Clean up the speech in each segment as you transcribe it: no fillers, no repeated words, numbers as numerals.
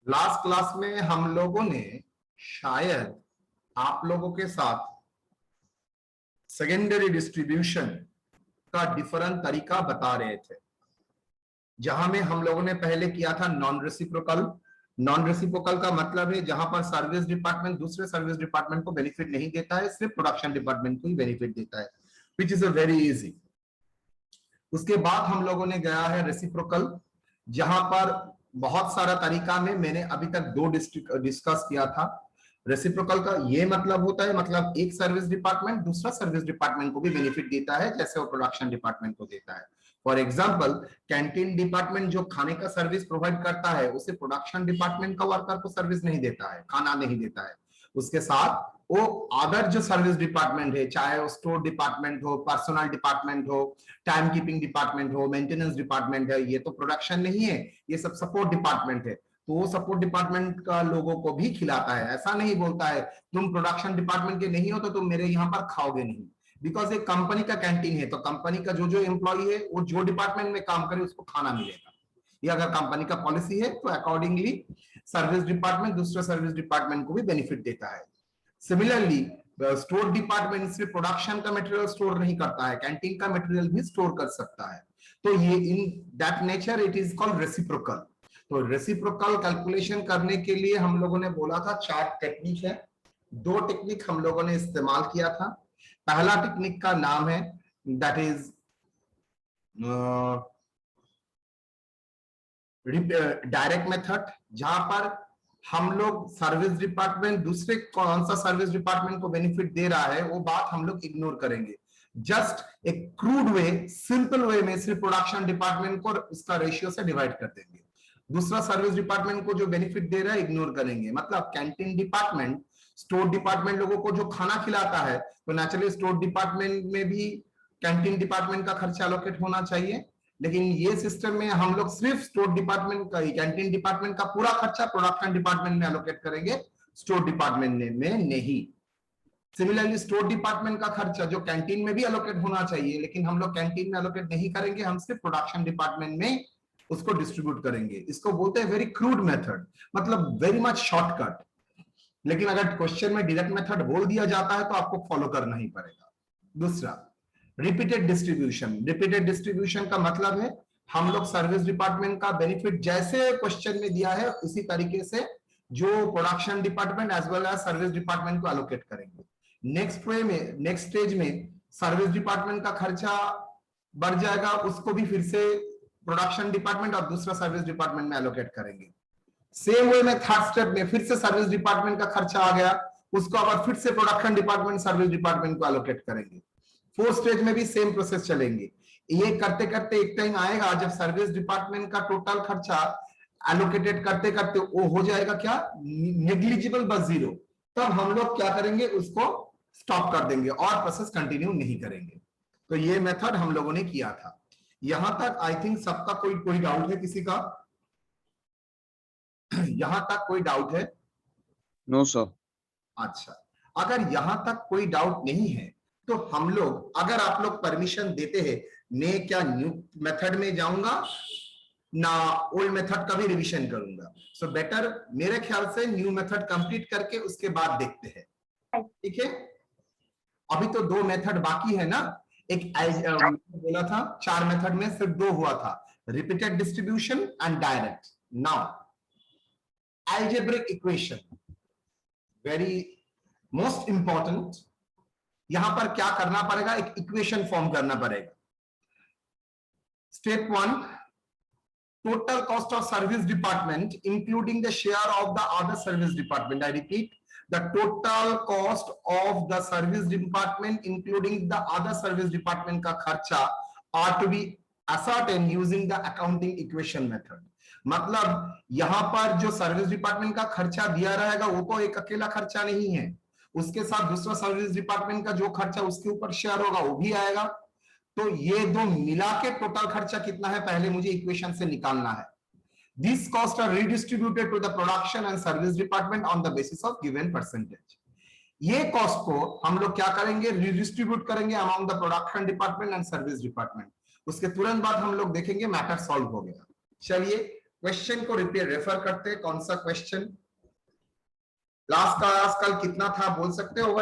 Last class में हम लोगों ने शायद आप लोगों के साथ सेकेंडरी डिस्ट्रीब्यूशन का डिफरेंट तरीका बता रहे थे, जहां में हम लोगों ने पहले किया था नॉन रेसिप्रोकल। नॉन रेसिप्रोकल का मतलब है जहां पर सर्विस डिपार्टमेंट दूसरे सर्विस डिपार्टमेंट को बेनिफिट नहीं देता है, सिर्फ प्रोडक्शन डिपार्टमेंट को ही बेनिफिट देता है, which is a very easy. उसके बाद हम लोगों ने गया है रेसिप्रोकल, जहां पर बहुत सारा तरीका में मैंने अभी तक दो डिस्कस किया था। रेसिप्रोकल का ये मतलब होता है, मतलब एक सर्विस डिपार्टमेंट दूसरा सर्विस डिपार्टमेंट को भी बेनिफिट देता है जैसे वो प्रोडक्शन डिपार्टमेंट को देता है। फॉर एग्जाम्पल, कैंटीन डिपार्टमेंट जो खाने का सर्विस प्रोवाइड करता है उसे प्रोडक्शन डिपार्टमेंट का वर्कर को सर्विस नहीं देता है, खाना नहीं देता है। उसके साथ वो अदर जो सर्विस डिपार्टमेंट है, चाहे वो स्टोर डिपार्टमेंट हो, पर्सनल डिपार्टमेंट हो, टाइम कीपिंग डिपार्टमेंट हो, मेंटेनेंस डिपार्टमेंट है, ये तो प्रोडक्शन नहीं है, ये सब सपोर्ट डिपार्टमेंट है। तो वो सपोर्ट डिपार्टमेंट का लोगों को भी खिलाता है। ऐसा नहीं बोलता है तुम प्रोडक्शन डिपार्टमेंट के नहीं हो तो तुम मेरे यहाँ पर खाओगे नहीं, बिकॉज एक कंपनी का कैंटीन है, तो कंपनी का जो जो एम्प्लॉय है वो जो डिपार्टमेंट में काम करे उसको खाना मिलेगा। ये अगर कंपनी का पॉलिसी है तो अकॉर्डिंगली सर्विस डिपार्टमेंट दूसरे सर्विस डिपार्टमेंट को भी बेनिफिट देता है। सिमिलरली स्टोर डिपार्टमेंट सिर्फ प्रोडक्शन का मटेरियल स्टोर नहीं करता है, कैंटीन का मटेरियल भी स्टोर कर सकता है। तो ये in that nature it is called reciprocal. तो रेसिप्रोकल कैलकुलेशन करने के लिए हम लोगों ने बोला था 4 टेक्निक है। 2 टेक्निक हम लोगों ने इस्तेमाल किया था। पहला टेक्निक का नाम है दैट इज डायरेक्ट मेथड, जहां पर हम लोग सर्विस डिपार्टमेंट दूसरे कौन सा सर्विस डिपार्टमेंट को बेनिफिट दे रहा है वो बात हम लोग इग्नोर करेंगे। जस्ट एक क्रूड वे, सिंपल वे में सिर्फ प्रोडक्शन डिपार्टमेंट को उसका रेशियो से डिवाइड कर देंगे। दूसरा सर्विस डिपार्टमेंट को जो बेनिफिट दे रहा है इग्नोर करेंगे। मतलब कैंटीन डिपार्टमेंट स्टोर डिपार्टमेंट लोगों को जो खाना खिलाता है, तो नेचुरली स्टोर डिपार्टमेंट में भी कैंटीन डिपार्टमेंट का खर्चा एलोकेट होना चाहिए। लेकिन ये सिस्टम में हम लोग सिर्फ स्टोर डिपार्टमेंट का, कैंटीन डिपार्टमेंट का पूरा खर्चा प्रोडक्शन डिपार्टमेंट में एलोकेट करेंगे, स्टोर डिपार्टमेंट में नहीं। सिमिलरली स्टोर डिपार्टमेंट का खर्चा जो कैंटीन में भी एलोकेट होना चाहिए, लेकिन हम लोग कैंटीन में एलोकेट नहीं करेंगे, हम सिर्फ प्रोडक्शन डिपार्टमेंट में उसको डिस्ट्रीब्यूट करेंगे। इसको बोलते हैं वेरी क्रूड मेथड, मतलब वेरी मच शॉर्टकट। लेकिन अगर क्वेश्चन में डायरेक्ट मेथड बोल दिया जाता है तो आपको फॉलो करना ही पड़ेगा। दूसरा, रिपीटेड डिस्ट्रीब्यूशन। रिपीटेड डिस्ट्रीब्यूशन का मतलब है हम लोग सर्विस डिपार्टमेंट का बेनिफिट जैसे क्वेश्चन में दिया है उसी तरीके से जो production department as well as service department को एलोकेट करेंगे। नेक्स्ट स्टेज में सर्विस डिपार्टमेंट का खर्चा बढ़ जाएगा, उसको भी फिर से प्रोडक्शन डिपार्टमेंट और दूसरा सर्विस डिपार्टमेंट में एलोकेट करेंगे। सेम वे में थर्ड स्टेप में फिर से सर्विस डिपार्टमेंट का खर्चा आ गया, उसको अब फिर से प्रोडक्शन डिपार्टमेंट सर्विस डिपार्टमेंट को एलोकेट करेंगे। फोर्थ स्टेज में भी सेम प्रोसेस चलेंगे। ये करते करते एक टाइम आएगा जब सर्विस डिपार्टमेंट का टोटल खर्चा एलोकेटेड करते करते वो हो जाएगा क्या, नेग्लिजिबल, बस जीरो। तब हम लोग क्या करेंगे, उसको स्टॉप कर देंगे और प्रोसेस कंटिन्यू नहीं करेंगे। तो ये मेथड हम लोगों ने किया था। यहां तक आई थिंक सबका कोई डाउट है किसी का? यहां तक कोई डाउट है? No sir. अच्छा, अगर यहां तक कोई डाउट नहीं है तो हम लोग, अगर आप लोग परमिशन देते हैं, मैं क्या न्यू मेथड में जाऊंगा ना ओल्ड मेथड का भी रिवीजन करूंगा। सो बेटर मेरे ख्याल से न्यू मेथड कंप्लीट करके उसके बाद देखते हैं, ठीक है? अभी तो 2 मेथड बाकी है ना। एक बोला था 4 मेथड में सिर्फ 2 हुआ था, repeated distribution and direct. Now algebraic equation, very most important. यहां पर क्या करना पड़ेगा, एक इक्वेशन फॉर्म करना पड़ेगा। Step 1, total cost of service department including the share of the other service department. I repeat, the total cost of the service department including the other service department का खर्चा are to be ascertained using the accounting equation method. मतलब यहां पर जो service department का खर्चा दिया रहेगा वो तो एक अकेला खर्चा नहीं है, उसके साथ दूसरा सर्विस डिपार्टमेंट का जो खर्चा उसके ऊपर शेयर होगा वो भी आएगा। तो ये दो मिला के टोटल खर्चा कितना है पहले मुझे इक्वेशन से निकालना है। These costs are redistributed to the production and service department on the basis of given percentage. ये कॉस्ट को हम लोग क्या करेंगे, रिडिस्ट्रीब्यूट करेंगे among the production department and service department. उसके तुरंत बाद हम लोग देखेंगे मैटर सॉल्व हो गया। चलिए क्वेश्चन को रेफर करते हैं। कौन सा क्वेश्चन? लास्ट क्लास कल कितना था बोल सकते हो?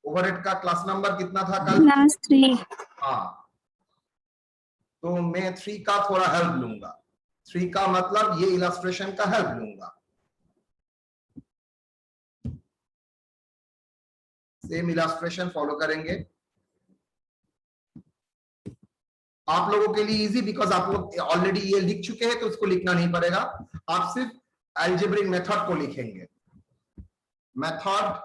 ओवरहेड का क्लास नंबर कितना था कल? क्लास 3। हाँ, तो मैं 3 का थोड़ा हेल्प लूंगा। 3 का मतलब ये इलस्ट्रेशन का हेल्प लूंगा। सेम इलस्ट्रेशन फॉलो करेंगे। आप लोगों के लिए इजी, बिकॉज आप लोग ऑलरेडी ये लिख चुके हैं तो उसको लिखना नहीं पड़ेगा। आप सिर्फ अलजेब्रिक मेथड को लिखेंगे। मेथड,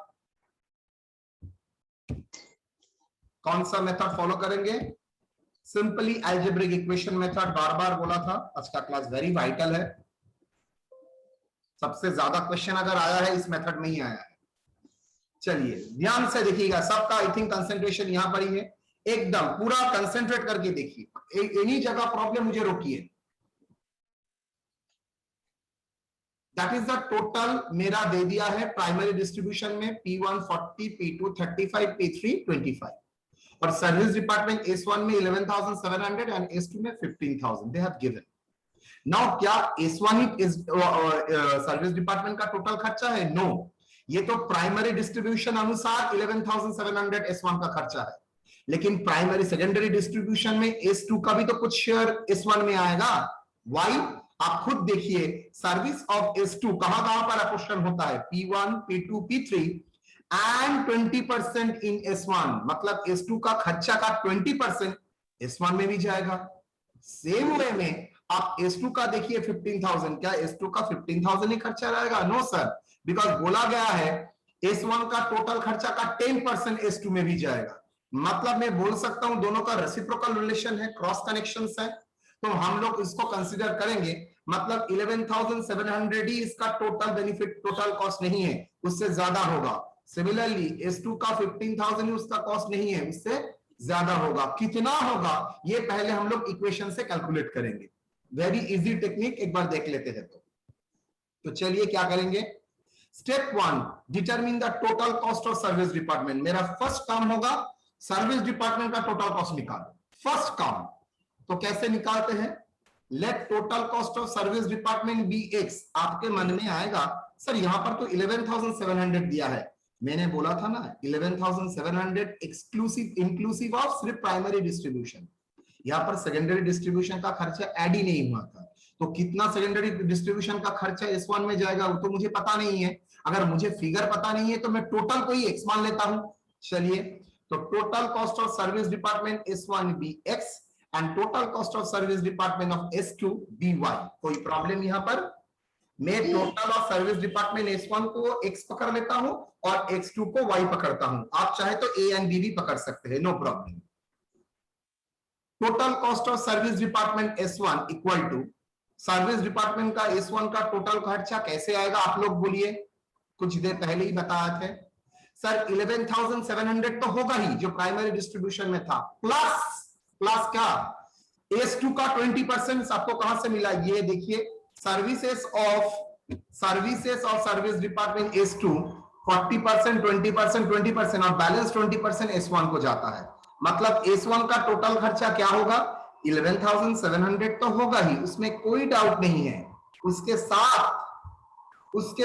कौन सा मेथड फॉलो करेंगे? Simply algebraic equation method. बार बार बोला था, आज का क्लास वेरी वाइटल है। सबसे ज्यादा क्वेश्चन अगर आया है इस मेथड में ही आया है। चलिए ध्यान से देखिएगा, सबका आई थिंक कंसेंट्रेशन यहां पर ही है। एकदम पूरा कंसेंट्रेट करके देखिए, इन्हीं जगह प्रॉब्लम मुझे रोकिए। दैट इज द टोटल मेरा दे दिया है प्राइमरी डिस्ट्रीब्यूशन में P1 40, P2 35, P3 25 और सर्विस डिपार्टमेंट S1 में 11,700 एंड S2 में 15,000 दे हैव गिवन। नाउ क्या S1 ही सर्विस डिपार्टमेंट का टोटल खर्चा है? नो, ये तो प्राइमरी डिस्ट्रीब्यूशन अनुसार 11,700 S1 का खर्चा है, लेकिन प्राइमरी सेकेंडरी डिस्ट्रीब्यूशन में S2 का भी तो कुछ शेयर S1 में आएगा। वाई? आप खुद देखिए, सर्विस ऑफ S2 कहां पर अपोर्शन होता है? P1, P2, P3 and 20% in S1, मतलब S2 का खर्चा का 20% S1 में भी जाएगा। सेम वे में आप S2 का देखिए 15,000, क्या S2 का 15,000 ही खर्चा रहेगा? नो सर, बिकॉज बोला गया है S1 का टोटल खर्चा का 10% S2 में भी जाएगा। मतलब मैं बोल सकता हूं दोनों का रेसिप्रोकल रिलेशन है, क्रॉस कनेक्शंस है, तो हम लोग इसको कंसीडर करेंगे। मतलब 11,700 ही इसका टोटल बेनिफिट, टोटल कॉस्ट नहीं है, उससे ज्यादा होगा। सिमिलरली S2 का 15,000 ही उसका कॉस्ट नहीं है, उससे ज्यादा होगा। कितना होगा ये पहले हम लोग इक्वेशन से कैलकुलेट करेंगे। वेरी इजी टेक्निक, एक बार देख लेते हैं। तो चलिए क्या करेंगे? Step 1, determine the total cost of service department. मेरा फर्स्ट काम होगा सर्विस डिपार्टमेंट का टोटल कॉस्ट निकालो, फर्स्ट काम। तो कैसे निकालते हैं? Let total cost of service department be X. आपके मन में आएगा सर यहां पर तो 11,700 दिया है, मैंने बोला था ना 11,700 एक्सक्लूसिव इंक्लूसिव ऑफ सिर्फ प्राइमरी डिस्ट्रीब्यूशन। यहां पर सेकेंडरी डिस्ट्रीब्यूशन का खर्चा ऐड ही नहीं हुआ था, तो कितना सेकेंडरी डिस्ट्रीब्यूशन का खर्चा S1 में जाएगा वो तो मुझे पता नहीं है। अगर मुझे फिगर पता नहीं है तो मैं टोटल को ही x मान लेता हूं। चलिए, तो total cost of service department S1 be X and total cost of service department of S2 be Y. कोई प्रॉब्लम यहां पर? मैं total of service department S1 को x पकड़ लेता हूं और x2 को y पकड़ता हूं। आप चाहे तो a एंड b भी पकड़ सकते हैं, no problem. Total cost of service department S1 equal to service department का S1 का टोटल खर्चा कैसे आएगा? आप लोग बोलिए, कुछ देर पहले ही बताया थे सर 11,700 तो होगा ही जो प्राइमरी डिस्ट्रीब्यूशन में था, प्लस क्या S2 का 20% आपको कहां से मिला? ये देखिए, services of service department S2 40%, 20%, 20% और बैलेंस 20% S1 को जाता है। मतलब S1 का टोटल खर्चा क्या होगा? 11,700 तो होगा ही, उसमें कोई डाउट नहीं है। उसके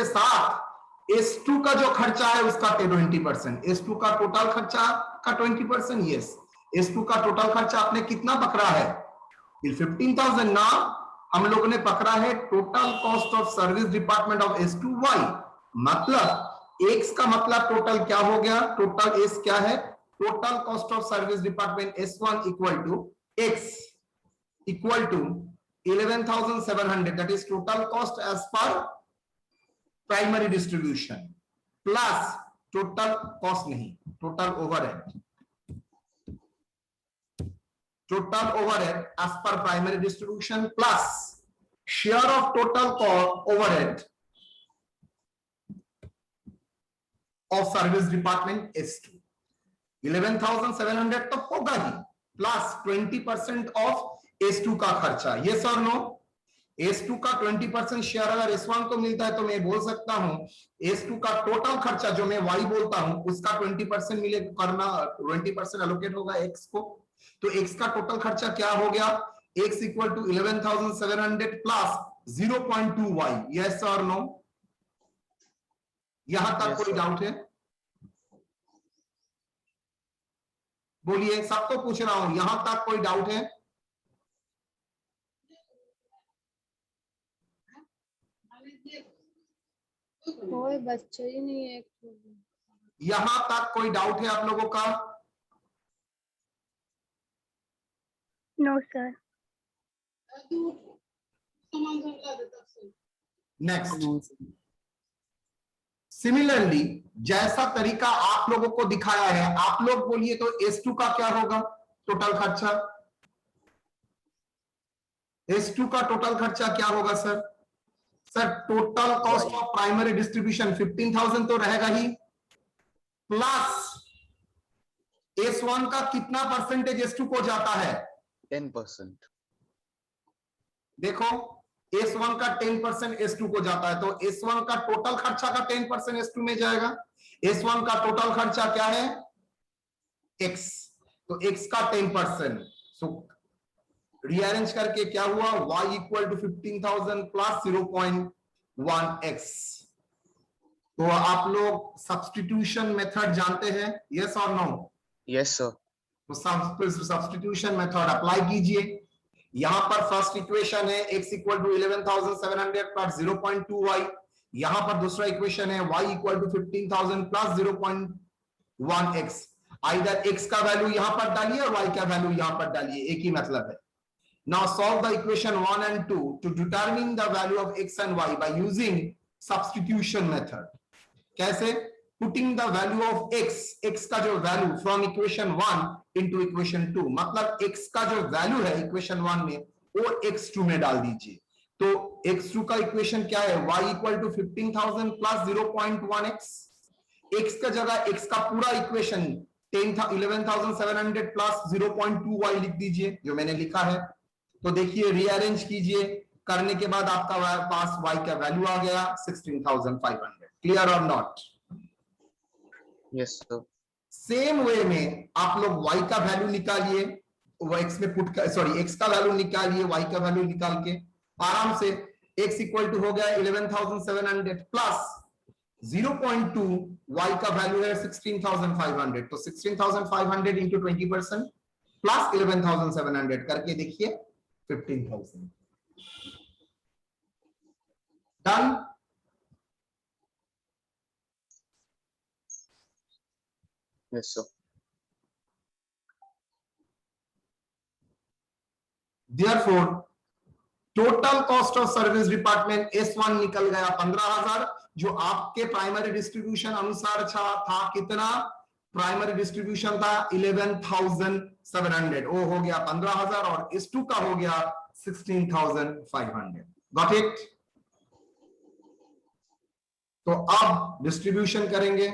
साथ S2 का जो खर्चा है उसका 20%, S2 का टोटल खर्चा का 20%। यस, S2 का टोटल खर्चा आपने कितना पकड़ा है? 15,000 ना, हम लोगों ने पकड़ा है total cost of service department of S2 Y. मतलब X का मतलब टोटल क्या हो गया? टोटल S क्या है? Total cost of service department S1 equal to X equal to 11,700, that is total cost as per primary distribution plus total cost नहीं, total overhead as per primary distribution plus share of total overhead of service department S2। 11,700 तो होगा ही, plus 20% of S2 का खर्चा। Yes और no? S2 का 20% share अगर S1 को मिलता है तो मैं बोल सकता हूं S2 का टोटल खर्चा जो मैं Y बोलता हूं उसका 20% मिले करना, 20% एलोकेट होगा X को। तो X का टोटल खर्चा क्या हो गया? x equal to 11,700 plus 0.2y, yes or no? यहां तक Yes, कोई sir. डाउट है? बोलिए, सबको पूछ रहा हूं, यहां तक कोई डाउट है? कोई बच्चा ही नहीं है। यहां तक कोई डाउट है आप लोगों का? No sir. नेक्स्ट, सिमिलरली जैसा तरीका आप लोगों को दिखाया है, आप लोग बोलिए तो S2 का क्या होगा टोटल खर्चा? S2 का टोटल खर्चा क्या होगा sir? Sir total cost of primary distribution 15,000 तो रहेगा ही, प्लस S1 का कितना परसेंटेज S2 को जाता है? 10%. देखो, S1 का 10% S2 को जाता है, तो S1 का टोटल खर्चा का 10% S2 में जाएगा। S1 का टोटल खर्चा क्या है? X, तो X का 10%, सो रीअरेंज करके क्या हुआ? Y equal to 15,000 plus 0.1x। तो आप लोग सब्स्टिट्यूशन मेथड जानते हैं, यस और नो? Yes, sir. तो सब्स्टिट्यूशन मेथड अप्लाई कीजिए। यहां पर फर्स्ट इक्वेशन है x equal to 11,700 plus 0.2y, यहां पर दूसरा इक्वेशन है y equal to 15,000 plus 0.1x। Either x का वैल्यू यहां पर डालिए और y का वैल्यू यहां पर डालिए, एक ही मतलब है। Now solve the equation 1 and 2 to determine the value of x and y by using substitution method. कैसे? Putting the value of x का जो value from equation 1 into equation 2, मतलब x का जो वैल्यू है इक्वेशन 1 में वो x2 में डाल दीजिए। तो x2 का इक्वेशन क्या है? y equal to 15,000 plus 0.1x। x का जगह x का पूरा इक्वेशन 11,700 प्लस 0.2y लिख दीजिए, जो मैंने लिखा है। तो देखिए, रीअरेंज कीजिए, करने के बाद आपका पास y का वैल्यू आ गया 16,500। क्लियर और not? Yes, sir. Same way में आप लोग y का वैल्यू निकालिए, वो x में पुट कर, सॉरी x का वैल्यू निकालिए, y का वैल्यू निकाल के आराम से x इक्वल टू हो गया 11,700 प्लस 0.2, y का वैल्यू है 16,500, तो 16,500 इंटू 20% प्लस 11,700 करके देखिए 15,000। Done? Yes, sir. Therefore, total cost of service department S1 निकल गया 15,000, जो आपके प्राइमरी डिस्ट्रीब्यूशन अनुसार था कितना? प्राइमरी डिस्ट्रीब्यूशन था 11,700, वो हो गया 15,000 और S2 का हो गया 16,500। Got it? तो अब डिस्ट्रीब्यूशन करेंगे।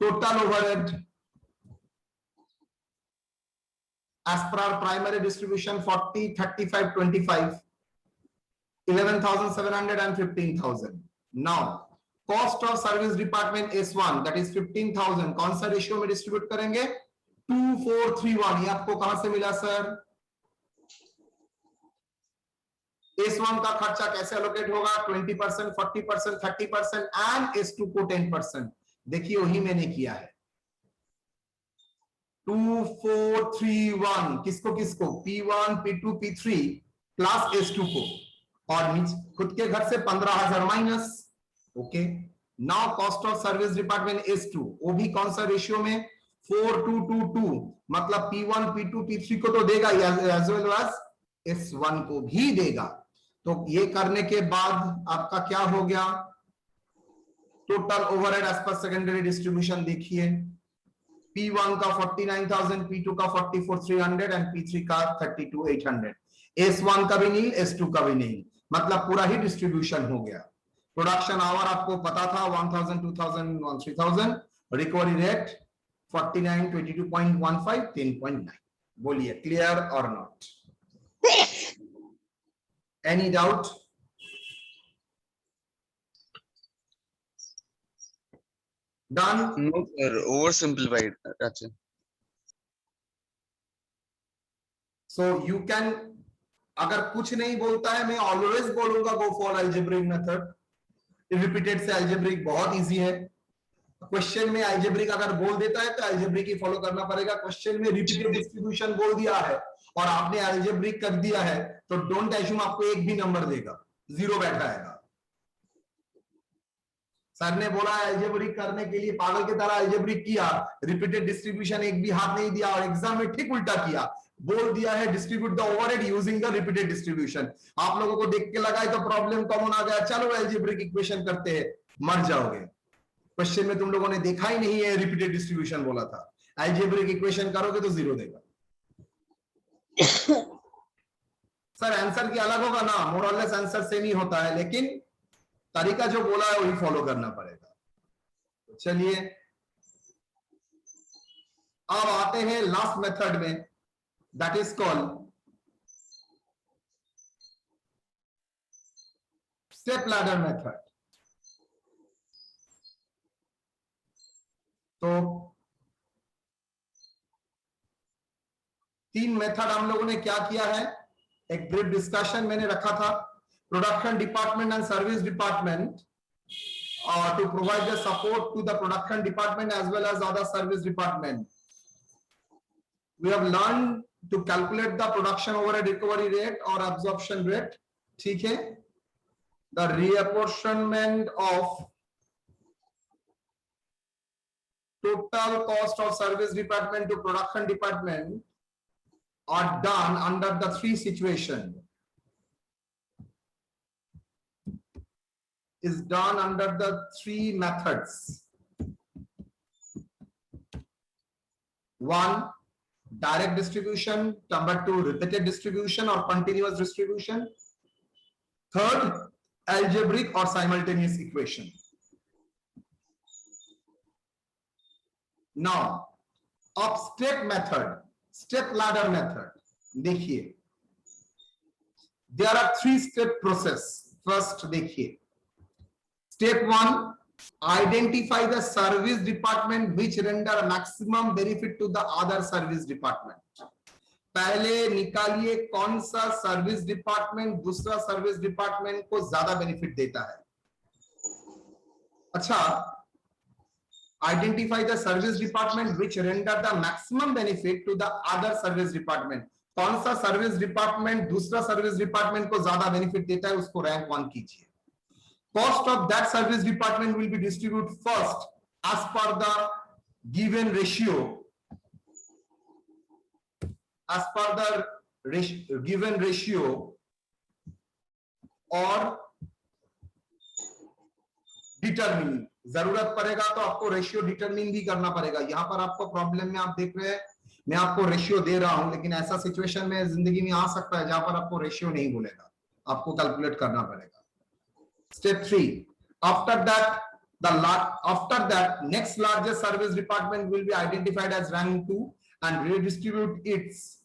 Total overhead as per our primary distribution 40, 35, 25, 11,700 and 15,000. Now cost of service department S1 that is 15,000 कौन सा रेशियो में डिस्ट्रीब्यूट करेंगे? 2,4,3,1। ये आपको कहां से मिला सर? S1 का खर्चा कैसे एलोकेट होगा? 20%, 40%, 30% एंड S2 को 10%। देखिए वही मैंने किया है। 2,4,3,1 किसको किसको? P1, P2, P3 plus S2 को, और खुद के घर से 15,000 minus. Okay, now cost of service department S2, वो भी कौन सा रेशियो में? 4:2:2, मतलब P1, P2, P3 को तो देगा एज वेल एज S1 को भी देगा। तो ये करने के बाद आपका क्या हो गया? Total overhead as per secondary distribution देखिए, P1 का 49,000, P2 का 44,300 एंड P3 का 32,800। S1 का भी नहीं, S2 का भी नहीं, मतलब पूरा ही डिस्ट्रीब्यूशन हो गया। प्रोडक्शन आवर आपको पता था 1,000, 2,000, 3,000। Recovery rate 49, 22.15, 10.9। बोलिए, क्लियर और not? Any doubt? Done? No, sir. Oversimplified. That's it. So you can, अगर कुछ नहीं बोलता है, मैं ऑलवेज बोलूंगा go for algebraic method. Repeated से अलजेब्रिक बहुत इजी है। क्वेश्चन में अलजेब्रिक अगर बोल देता है तो अलजेब्रिक ही फॉलो करना पड़ेगा। क्वेश्चन में रिपीटेड डिस्ट्रीब्यूशन बोल दिया है और आपने अलजेब्रिक कर दिया है तो डोंट एज्यूम आपको एक भी नंबर देगा, 0 बैठा है। सर ने बोला अलजेब्रिक करने के लिए, पागल की तरह अलजेब्रिक किया, रिपीटेड डिस्ट्रीब्यूशन एक भी हाथ नहीं दिया और एग्जाम में ठीक उल्टा किया, बोल दिया है distribute the overhead using the repeated distribution. आप लोगों को देख के लगा है तो प्रॉब्लम कॉमन आ गया, चलो अलजेब्रिक इक्वेशन करते हैं, मर जाओगे। क्वेश्चन में तुम लोगों ने देखा ही नहीं है रिपीटेड डिस्ट्रीब्यूशन बोला था। अलजेब्रिक इक्वेशन करोगे तो 0 देगा। सर आंसर की अलग होगा ना, मोर और लेस आंसर सेम ही होता है, लेकिन तरीका जो बोला है वही फॉलो करना पड़ेगा। तो चलिए अब आते हैं लास्ट मेथड में, that is called step ladder method. तो 3 मेथड हम लोगों ने क्या किया है, एक ब्रीफ डिस्कशन मैंने रखा था। Production department and service department to provide the support to the production department as well as other service department. We have learned to calculate the production overhead recovery rate or absorption rate. ठीक है, the reapportionment of total cost of service department to production department are done under the 3 situations. Is done under the 3 methods. 1, direct distribution. Number 2, repeated distribution or continuous distribution. 3rd, algebraic or simultaneous equation. Now, of step method, step ladder method, देखिए, there are 3 step process. First देखिए, Step 1, identify the service department which render maximum benefit to the other service department. पहले निकालिए कौन सा service department दूसरा service department को ज्यादा benefit देता है। अच्छा, identify the service department which render the maximum benefit to the other service department. कौन सा सर्विस डिपार्टमेंट दूसरा सर्विस डिपार्टमेंट को ज्यादा बेनिफिट देता है, उसको रैंक 1 कीजिए। Cost of that service department will be distributed first as per the given ratio, as per the given ratio or determine. जरूरत पड़ेगा तो आपको रेशियो डिटरमिन भी करना पड़ेगा। यहां पर आपको प्रॉब्लम में आप देख रहे हैं, मैं आपको रेशियो दे रहा हूं, लेकिन ऐसा सिचुएशन में जिंदगी में आ सकता है जहां पर आपको रेशियो नहीं बोलेगा, आपको कैलकुलेट करना पड़ेगा। Step 3. After that, next largest service department will be identified as rank 2 and redistribute its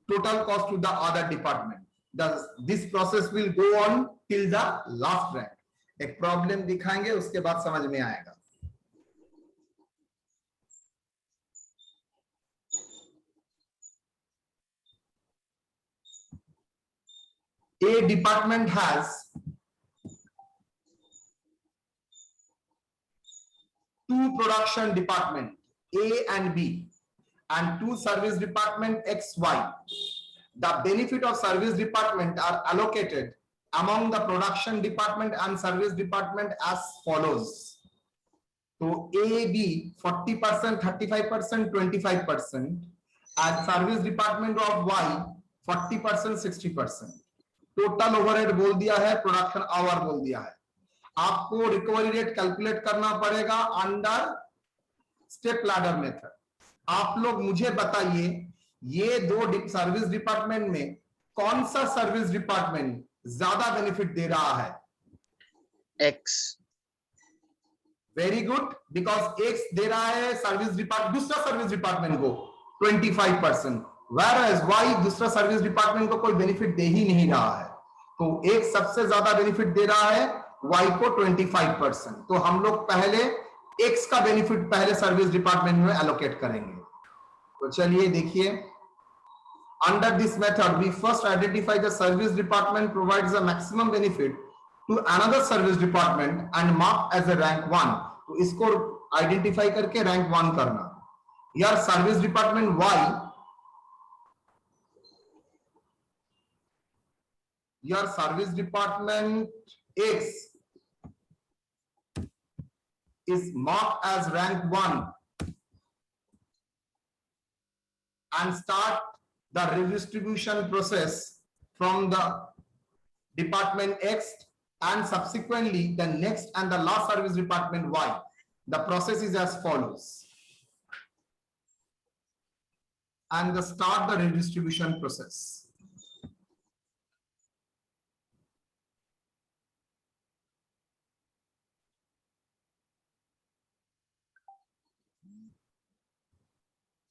total cost to the other department. This process will go on till the last rank. एक problem दिखाएंगे, उसके बाद समझ में आएगा। A department has 2 production department A and B and 2 service department X, Y. The benefit of service department are allocated among the production department and service department as follows. So A, B 40%, 35%, 25% and service department of Y 40%, 60%. Total overhead बोल दिया है, production hour बोल दिया है। आपको recovery rate calculate करना पड़ेगा under step ladder method. आप लोग मुझे बताइए, ये 2 सर्विस डिपार्टमेंट में कौन सा सर्विस डिपार्टमेंट ज्यादा बेनिफिट दे रहा है? X. Very good, because x दे रहा है सर्विस डिपार्टमेंट दूसरा सर्विस डिपार्टमेंट को 25%, whereas वाई दूसरा सर्विस डिपार्टमेंट को कोई बेनिफिट दे ही नहीं रहा है। तो एक सबसे ज्यादा बेनिफिट दे रहा है वाई को 25%। तो हम लोग पहले एक्स का बेनिफिट पहले सर्विस डिपार्टमेंट में एलोकेट करेंगे। तो चलिए देखिए, Under this method, we first identify the service department provides the maximum benefit to another service department and mark as a rank 1. तो इसको आइडेंटिफाई करके रैंक 1 करना. यार service department Y, your service department X is marked as rank 1 and start the redistribution process from the department X and subsequently the next and the last service department Y. The process is as follows. And start the redistribution process.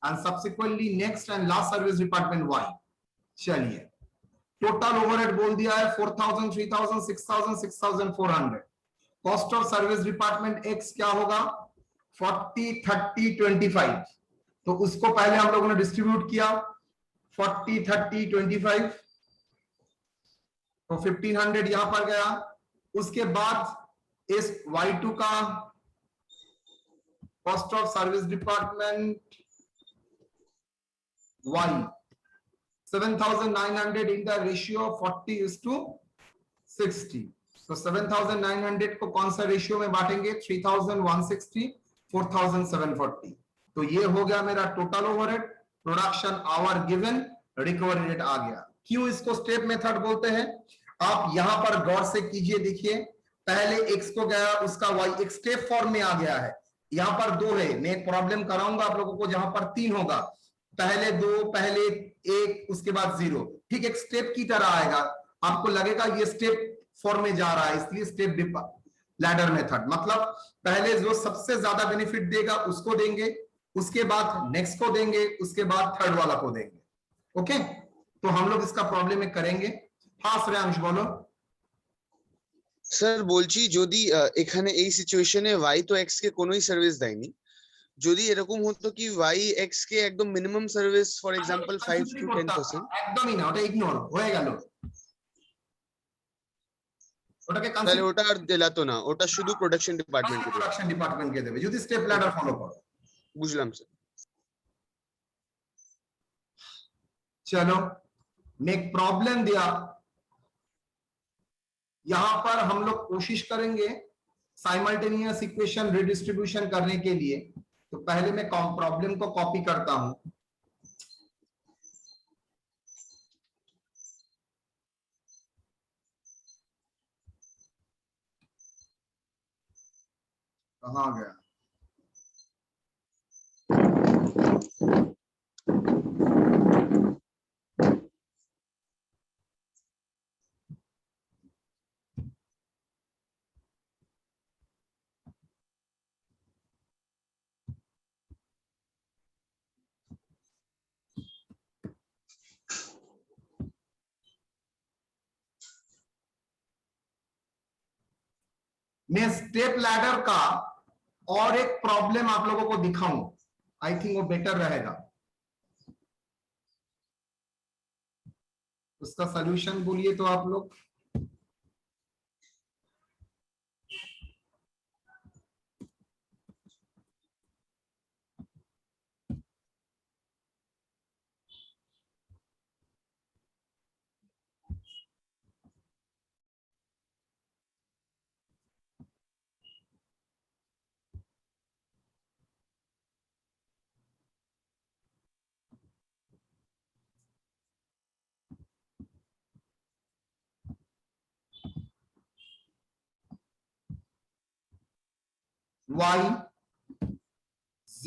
And subsequently next and last service department Y. चलिए total overhead बोल दिया है 4000, 3000, 6000, 6400. Cost of service department X क्या होगा 40, 30, 25. तो उसको पहले हम लोगों ने डिस्ट्रीब्यूट किया 40, 30, 25. तो 1500 यहां पर गया. उसके बाद इस Y2 का cost of service department Y 7,900 in the ratio of 40:60. तो 7,900 को कौन सा रेशियो में बांटेंगे 3,160, 4,740. तो ये हो गया मेरा total overhead. Production hour given, recovery rate आ गया. क्यों इसको स्टेप मेथड बोलते हैं आप यहां पर गौर से कीजिए. देखिए पहले x को गया उसका y एक स्टेप फॉर्म में आ गया है. यहां पर 2 है. मैं एक प्रॉब्लम कराऊंगा आप लोगों को जहां पर 3 होगा. पहले 2, पहले 1, उसके बाद 0. ठीक एक स्टेप की तरह आएगा. आपको लगेगा ये स्टेप फॉर्म में जा रहा है इसलिए स्टेप लैडर मेथड. मतलब पहले जो सबसे ज्यादा बेनिफिट देगा उसको देंगे, उसके बाद नेक्स्ट को देंगे, उसके बाद थर्ड वाला को देंगे. ओके तो हम लोग इसका प्रॉब्लम में करेंगे. हाँ श्रेयांश बोलो. স্যার বলছি যদি এখানে এই সিচুয়েশনে y তো x কে কোনোই সার্ভিস দেয়নি, যদি এরকম হতো কি y x কে একদম minimum service for example 5 to 10%, একদমই না, ওটা ইগনোর হয়ে গেল. ওটাকে তাহলে ওটা আর দিলাতো না, ওটা শুধু প্রোডাকশন ডিপার্টমেন্টকে দেবে। প্রোডাকশন ডিপার্টমেন্টকে দেবে যদি স্টেপ ল্যাডার ফলো করো। বুঝলাম স্যার। चलो मैं एक प्रॉब्लम दिया, यहां पर हम लोग कोशिश करेंगे साइमल्टेनियस इक्वेशन रिडिस्ट्रीब्यूशन करने के लिए. तो पहले मैं प्रॉब्लम को कॉपी करता हूं. कहां गया? मैं स्टेप लैडर का और एक प्रॉब्लम आप लोगों को दिखाऊं. आई थिंक वो बेटर रहेगा. उसका सॉल्यूशन बोलिए तो आप लोग. Y Z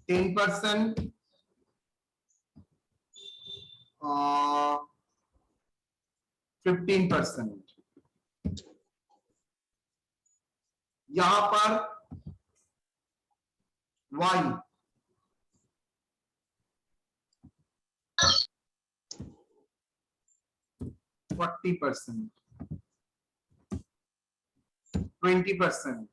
10%, 15%. यहां पर Y 40%, 20%,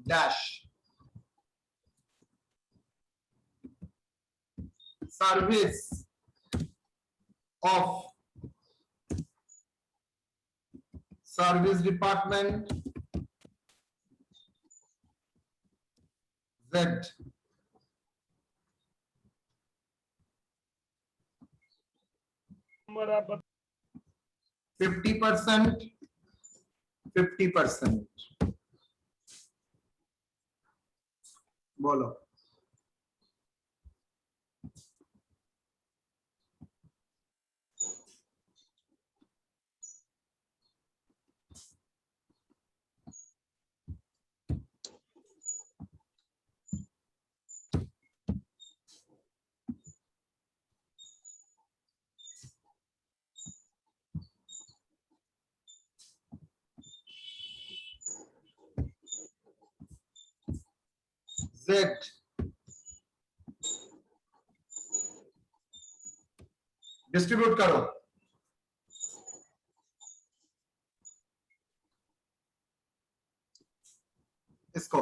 dash service of service department Z 50%, 50%. बोलो Z डिस्ट्रीब्यूट करो इसको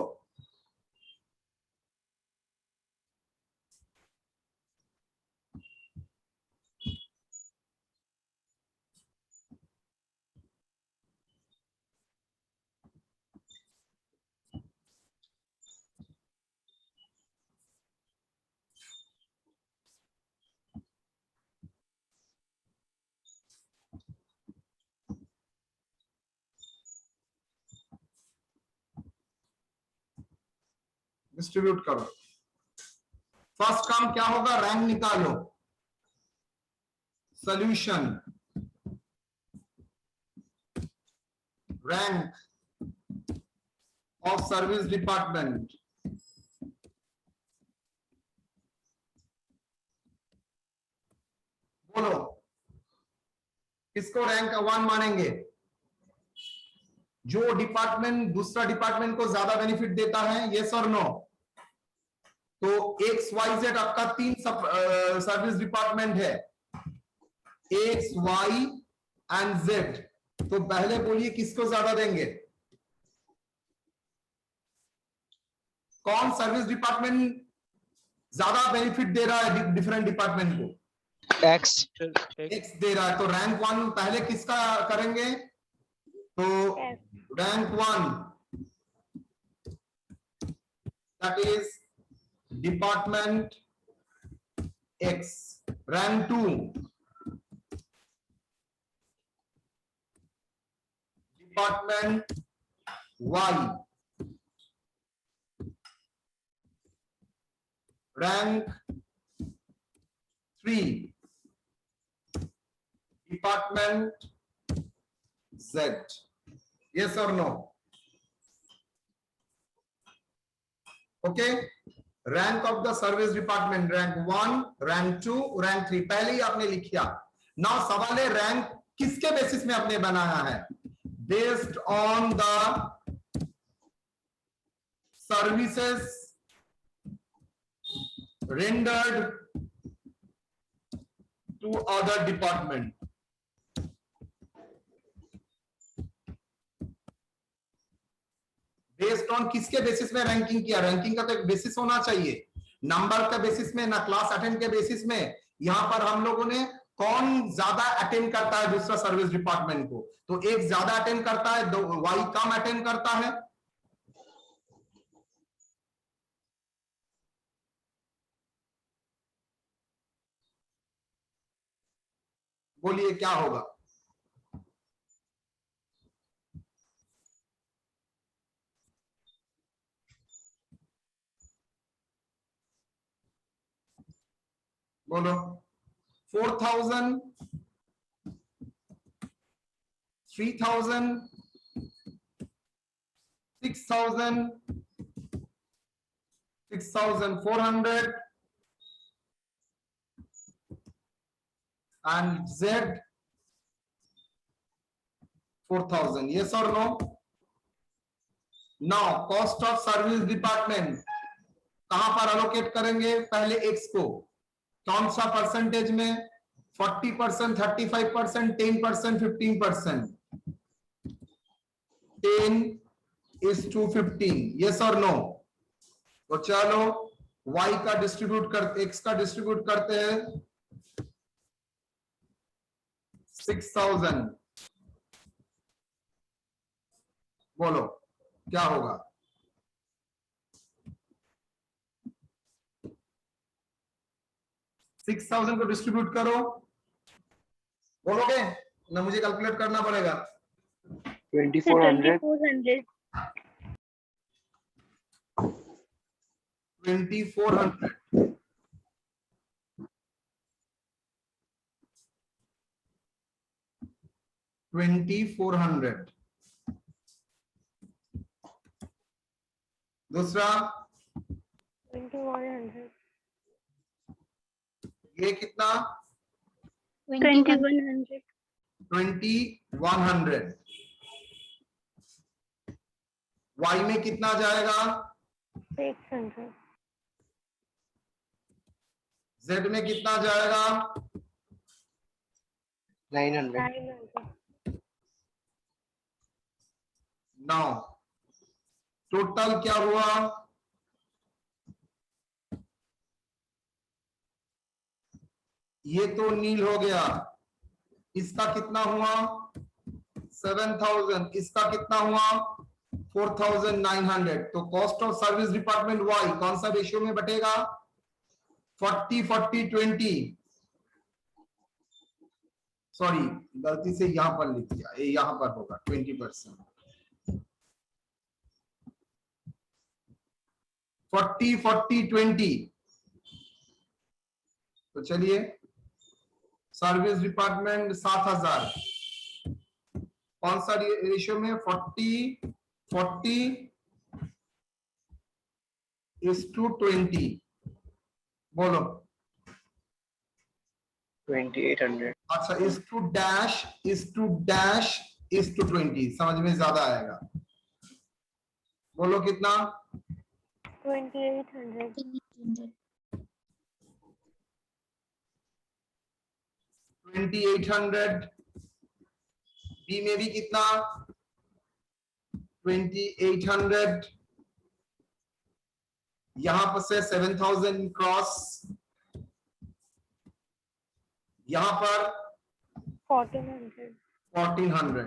डिस्ट्रीब्यूट करो फर्स्ट काम क्या होगा रैंक निकालो solution rank of service department बोलो किसको रैंक 1 मानेंगे जो डिपार्टमेंट दूसरा डिपार्टमेंट को ज्यादा बेनिफिट देता है यस और नो तो एक्स वाई जेड आपका 3 सर्विस डिपार्टमेंट है एक्स वाई एंड जेड तो पहले बोलिए किसको ज्यादा देंगे कौन सर्विस डिपार्टमेंट ज्यादा बेनिफिट दे रहा है डिफरेंट डिपार्टमेंट को एक्स दे रहा है तो रैंक 1 पहले किसका करेंगे तो rank 1 that is department X rank 2 department Y rank 3 department Z yes or no okay rank of the service department rank 1 rank 2 rank 3 पहले ही आपने लिखा now सवाल है रैंक किसके बेसिस में आपने बनाया है based on the services rendered to other department based on किसके बेसिस में रैंकिंग किया रैंकिंग का तो एक बेसिस होना चाहिए नंबर का बेसिस में ना क्लास अटेंड के बेसिस में यहां पर हम लोगों ने कौन ज्यादा अटेंड करता है दूसरा सर्विस डिपार्टमेंट को तो एक ज्यादा अटेंड करता है वाई कम अटेंड करता है बोलिए क्या होगा बोलो 4,000 3,000 6,000 6,400 and Z 4,000 yes or no now cost of service department कहां पर अलोकेट करेंगे पहले एक्स को कौन सा परसेंटेज में 40%, 35%, 10%, 15%, 10, is 215, yes or no? तो चलो y का डिस्ट्रीब्यूट करते, x का डिस्ट्रीब्यूट करते हैं 6000, बोलो क्या होगा? 6000 को डिस्ट्रीब्यूट करो, बोलोगे ना? मुझे कैलकुलेट करना पड़ेगा। 2400 2400 2400। दूसरा 2100 ये कितना? 2100 2100। y में कितना जाएगा? 600 z में कितना जाएगा? 900 9। टोटल क्या हुआ? ये तो नील हो गया, इसका कितना हुआ? 7000, इसका कितना हुआ? 4900। तो cost of service department Y कौन सा रेशियो में बटेगा? 40-40-20। सॉरी, गलती से यहां पर लिख दिया, ये यहां पर होगा 20%। 40-40-20। तो चलिए, सर्विस डिपार्टमेंट 7000, कौन सा रेशियो में? 40-40:20। बोलो 2800 अच्छा, is to 20 समझ में ज्यादा आएगा। बोलो कितना? 2800 2800। बी में भी कितना? 2800। यहां पर से 7000 क्रॉस, यहां पर 1400 1400।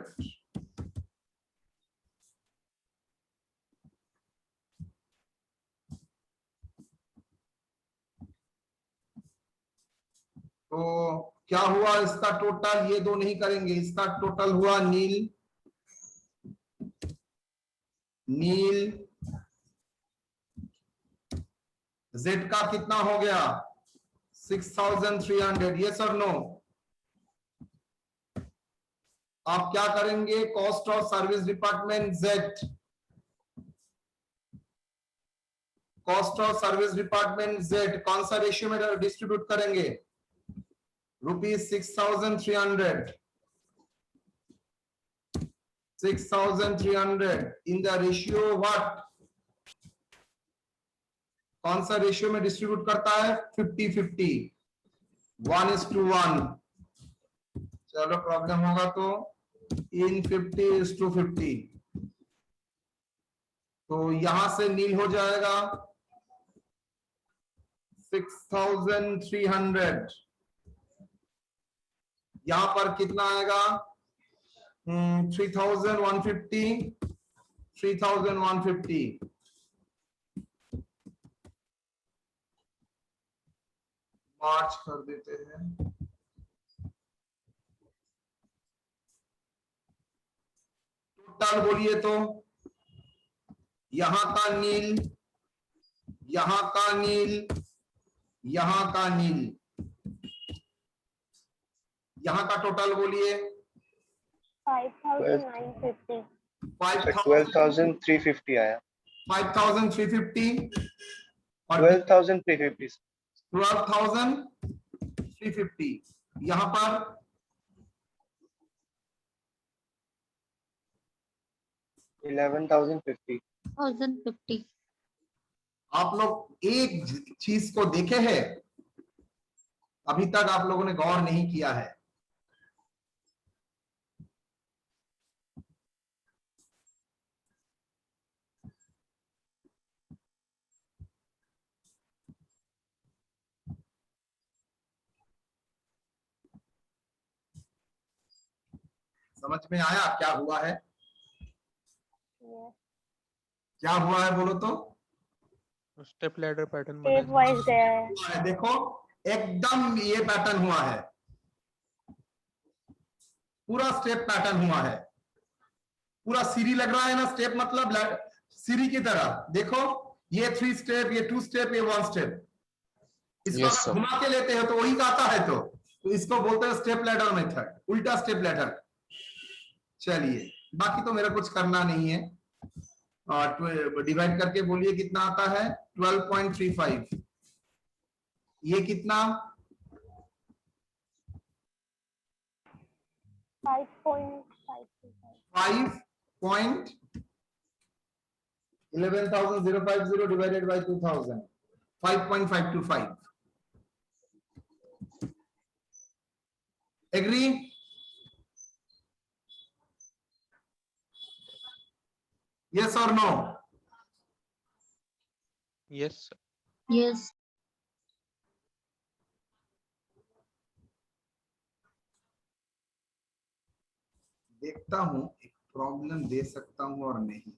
तो क्या हुआ इसका टोटल? ये दो नहीं करेंगे, इसका टोटल हुआ नील जेड का कितना हो गया? 6300, यस और नो? आप क्या करेंगे? Cost of service department Z, cost of service department Z कौन सा रेशियो में डिस्ट्रीब्यूट करेंगे? ₹6300 इन द रेशियो व्हाट? कौन सा रेशियो में डिस्ट्रीब्यूट करता है? 50-50, 1:1। चलो प्रॉब्लम होगा तो इन 50:50। तो यहां से नील हो जाएगा 6300। यहां पर कितना आएगा? 3150, 3150। मार्च कर देते हैं। टोटल बोलिए तो, यहां का नील, यहां का नील, यहां का नील, यहां का टोटल बोलिए। 5950 12350 आया। 5350 और 12350 12350। यहां पर 11050। आप लोग एक चीज को देखे हैं, अभी तक आप लोगों ने गौर नहीं किया है। समझ में आया क्या हुआ है? Yes. क्या हुआ है बोलो तो? Step ladder pattern step wise गया है। हुआ है, देखो एकदम ये पैटर्न हुआ है, पूरा स्टेप पैटर्न हुआ है, पूरा सीरी लग रहा है ना, स्टेप मतलब सीरी की तरह। देखो ये 3 स्टेप, ये 2 स्टेप, ये 1 स्टेप, इसको Yes, अगर sir. घुमा के लेते हैं तो वही आता है, तो इसको बोलते हैं स्टेप लैडर मेथड, उल्टा स्टेप लैडर। चलिए बाकी तो मेरा कुछ करना नहीं है। डिवाइड करके बोलिए कितना आता है? 12.35। ये कितना? 5.525. 5.11,050 divided by 2000, 5.525. Agree? Yes or no? Yes Yes. देखता हूं एक प्रॉब्लम दे सकता हूं और नहीं।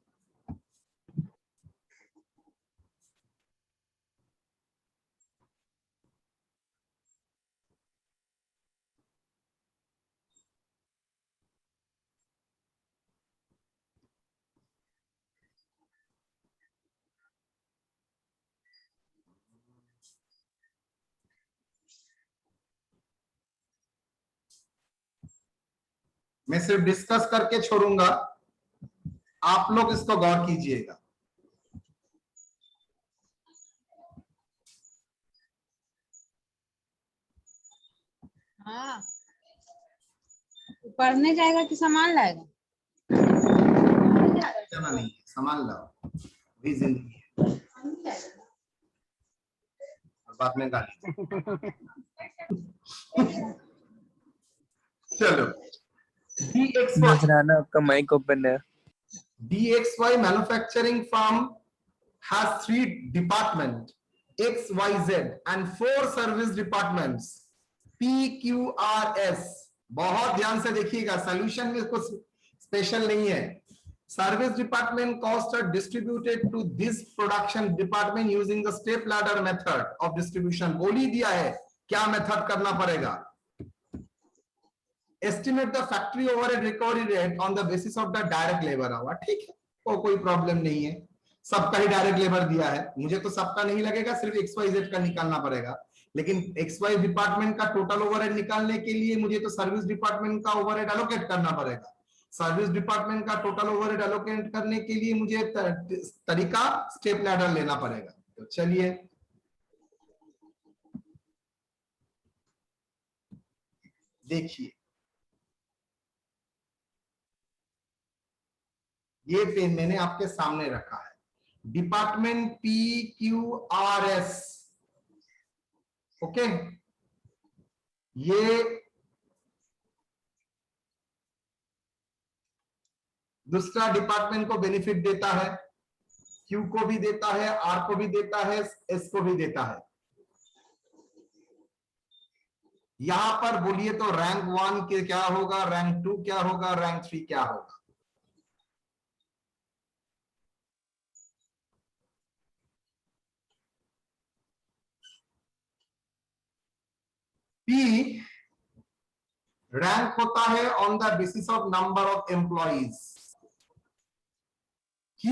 मैं सिर्फ डिस्कस करके छोड़ूंगा, आप लोग इसको गौर कीजिएगा। हाँ, पढ़ने जाएगा कि सामान लाएगा? जाना नहीं है, सामान लाओ, भी जिंदगी है, और बाद में गाली। चलो DXY, नजराना आपका माइक ओपन है। DXY manufacturing firm has 3 departments, XYZ, and 4 service departments, PQRS। बहुत ध्यान से देखिएगा, सोल्यूशन में कुछ स्पेशल नहीं है। Service department cost are distributed to this production department using the step ladder method of distribution. बोल ही दिया है क्या मेथड करना पड़ेगा। Estimate the factory overhead recovery rate on the basis of the direct labour hour. ठीक है, तो कोई प्रॉब्लम नहीं है, सबका ही डायरेक्ट लेबर दिया है, मुझे तो सबका नहीं लगेगा, सिर्फ XYZ का निकालना पड़ेगा। लेकिन XY डिपार्टमेंट का टोटल ओवरहेड निकालने के लिए मुझे तो सर्विस डिपार्टमेंट का ओवरहेड एलोकेट करना पड़ेगा। सर्विस डिपार्टमेंट का टोटल ओवरहेड एलोकेट करने के लिए मुझे तरीका स्टेप लैडर लेना पड़ेगा। तो चलिए देखिए, ये पेन मैंने आपके सामने रखा है, डिपार्टमेंट PQRS। ओके, ये दूसरा डिपार्टमेंट को बेनिफिट देता है, Q को भी देता है, R को भी देता है, S को भी देता है। यहां पर बोलिए तो रैंक 1 के क्या होगा, रैंक 2 क्या होगा, रैंक 3 क्या होगा? P रैंक होता है on the basis of number of employees, Q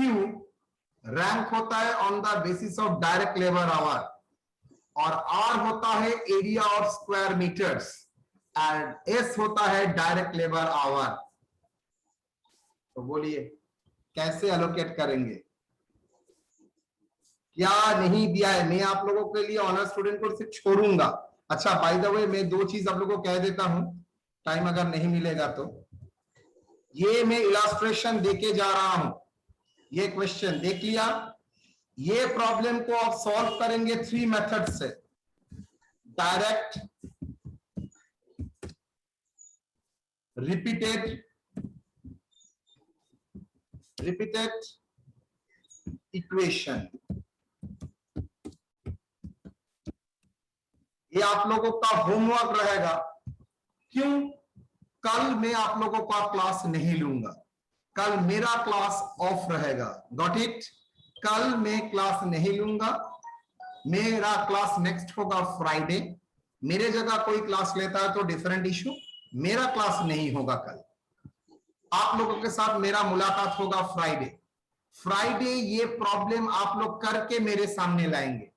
rank होता है on the basis of direct labour hour, और R होता है area of square metres, and S होता है डायरेक्ट लेबर आवर। तो बोलिए कैसे एलोकेट करेंगे? क्या नहीं दिया है, मैं आप लोगों के लिए ऑनर स्टूडेंट को सिर्फ छोड़ूंगा। अच्छा बाय द वे मैं 2 चीज आप लोगों को कह देता हूं, टाइम अगर नहीं मिलेगा तो। ये मैं इलास्ट्रेशन देके जा रहा हूं, ये क्वेश्चन देख लिया, ये प्रॉब्लम को आप सॉल्व करेंगे 3 मेथड से, डायरेक्ट, रिपीटेड इक्वेशन। ये आप लोगों का होमवर्क रहेगा। क्यों? कल मैं आप लोगों का क्लास नहीं लूंगा, कल मेरा क्लास ऑफ रहेगा। Got it? कल मैं क्लास नहीं लूंगा, मेरा क्लास नेक्स्ट होगा फ्राइडे। मेरे जगह कोई क्लास लेता है तो डिफरेंट इशू, मेरा क्लास नहीं होगा कल। आप लोगों के साथ मेरा मुलाकात होगा फ्राइडे। फ्राइडे ये प्रॉब्लम आप लोग करके मेरे सामने लाएंगे।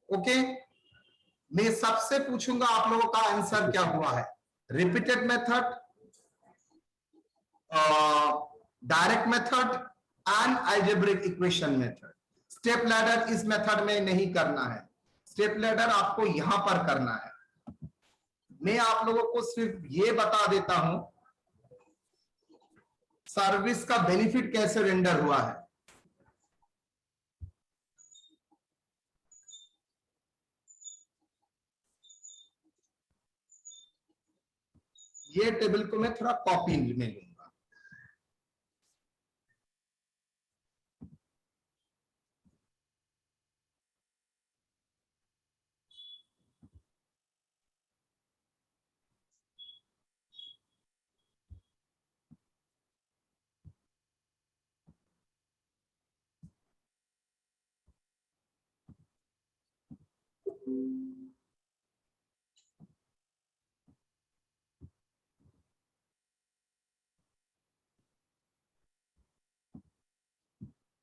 ओके? मैं सबसे पूछूंगा आप लोगों का आंसर क्या हुआ है। Repeated method, direct method and algebraic equation method. Step ladder इस मेथड में नहीं करना है, स्टेप लैडर आपको यहां पर करना है। मैं आप लोगों को सिर्फ ये बता देता हूं सर्विस का बेनिफिट कैसे रेंडर हुआ है। ये टेबल को मैं थोड़ा कॉपी में लूंगा।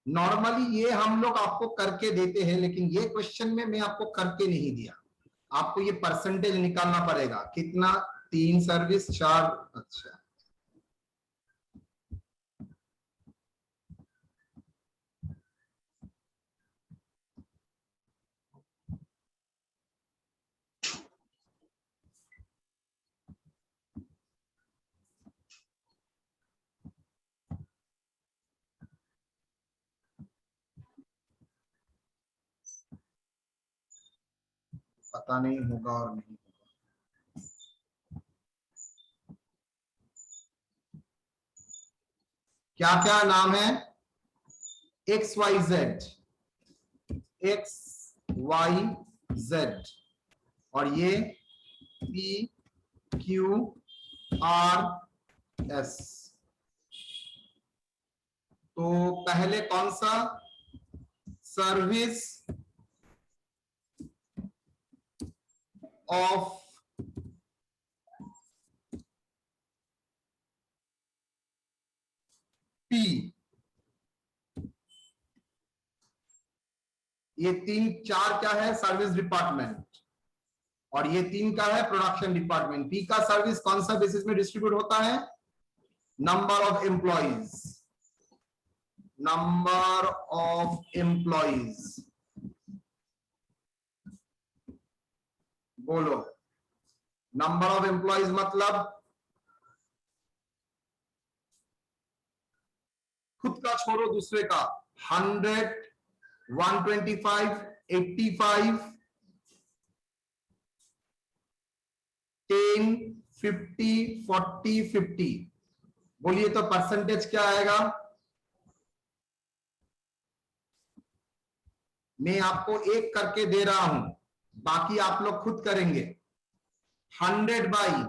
नॉर्मली ये हम लोग आपको करके देते हैं, लेकिन ये क्वेश्चन में मैं आपको करके नहीं दिया। आपको ये परसेंटेज निकालना पड़ेगा, कितना 3 सर्विस 4। अच्छा, पता नहीं होगा और नहीं होगा। क्या क्या नाम है? XYZ, XYZ, और ये PQRS। तो पहले कौन सा? सर्विस ऑफ P, ये 3 4 क्या है? सर्विस डिपार्टमेंट, और ये 3 का है प्रोडक्शन डिपार्टमेंट। P का सर्विस कौन सा बेसिस में डिस्ट्रीब्यूट होता है? Number of employees, number of employees. बोलो, नंबर ऑफ एम्प्लॉइज मतलब खुद का छोड़ो दूसरे का। 100, 125, 85, 10, 50, 40, 50। बोलिए तो परसेंटेज क्या आएगा? मैं आपको एक करके दे रहा हूं, बाकी आप लोग खुद करेंगे। 100 by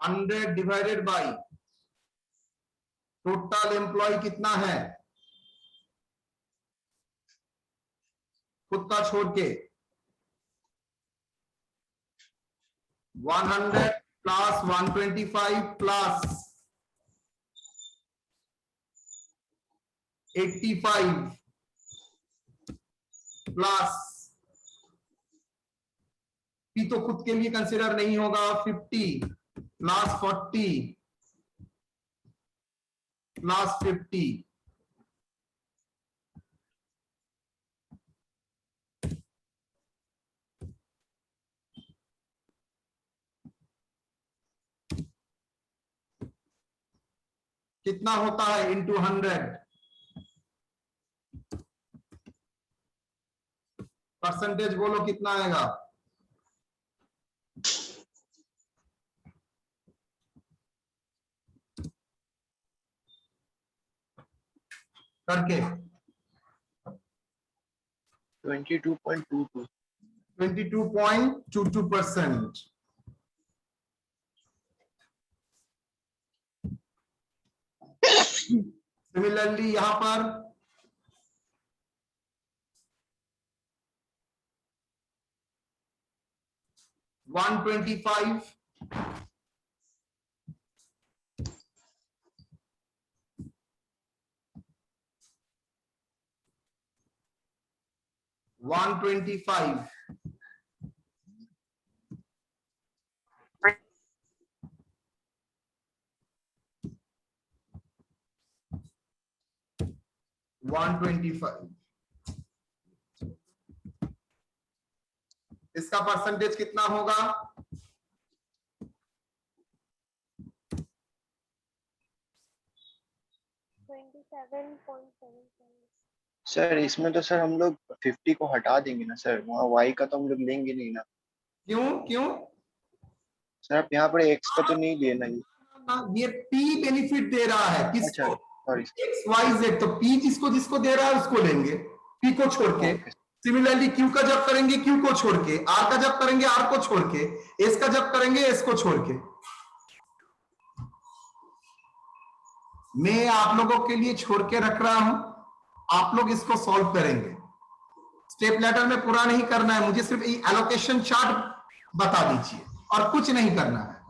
100 divided by total employee कितना है खुद का छोड़ के। 100 प्लस 125 प्लस 85 प्लस पी तो खुद के लिए कंसिडर नहीं होगा। 50 प्लस 40 प्लस 50, कितना होता है? इंटू 100। परसेंटेज बोलो कितना आएगा? करके 22.22. 22.22%. सिमिलरली यहां पर 125, 125, 125. इसका परसेंटेज कितना होगा? 27.77. सर इसमें तो सर हम लोग 50 को हटा देंगे ना सर, वहाँ y का तो हम लोग लेंगे नहीं ना क्यों क्यों? सर। आप यहाँ पर x का तो नहीं लिए ना ये? ये P बेनिफिट दे रहा है अच्छा किसको? सॉरी। एक्स वाई जेड, तो P जिसको जिसको दे रहा है उसको लेंगे, P को छोड़ के। सिमिलरली Q का जब करेंगे Q को छोड़ के, R का जब करेंगे R को छोड़ के, S का जब करेंगे S को छोड़ के। मैं आप लोगों के लिए छोड़ के रख रहा हूं, आप लोग इसको सॉल्व करेंगे। स्टेप लेटर में पूरा नहीं करना है, मुझे सिर्फ एलोकेशन चार्ट बता दीजिए और कुछ नहीं करना है।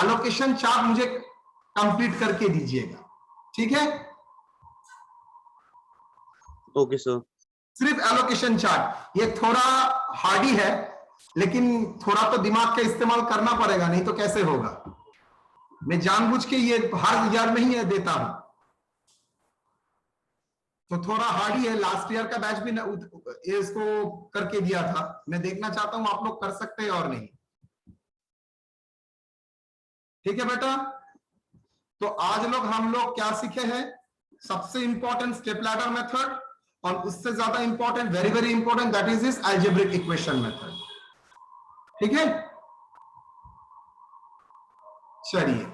एलोकेशन चार्ट मुझे कंप्लीट करके दीजिएगा, ठीक है? Okay sir. सिर्फ एलोकेशन चार्ट। ये थोड़ा हार्डी है, लेकिन थोड़ा तो दिमाग का इस्तेमाल करना पड़ेगा, नहीं तो कैसे होगा। मैं जानबूझ के ये हर ईयर में ही देता हूं, तो थोड़ा हार्डी है। लास्ट ईयर का बैच भी ये इसको करके दिया था। मैं देखना चाहता हूं आप लोग कर सकते हैं और नहीं। ठीक है बेटा? तो आज हम लोग क्या सीखे हैं? सबसे इंपॉर्टेंट स्टेप लैडर मेथड, और उससे ज्यादा important, very very important, that is this algebraic equation method. ठीक है, चलिए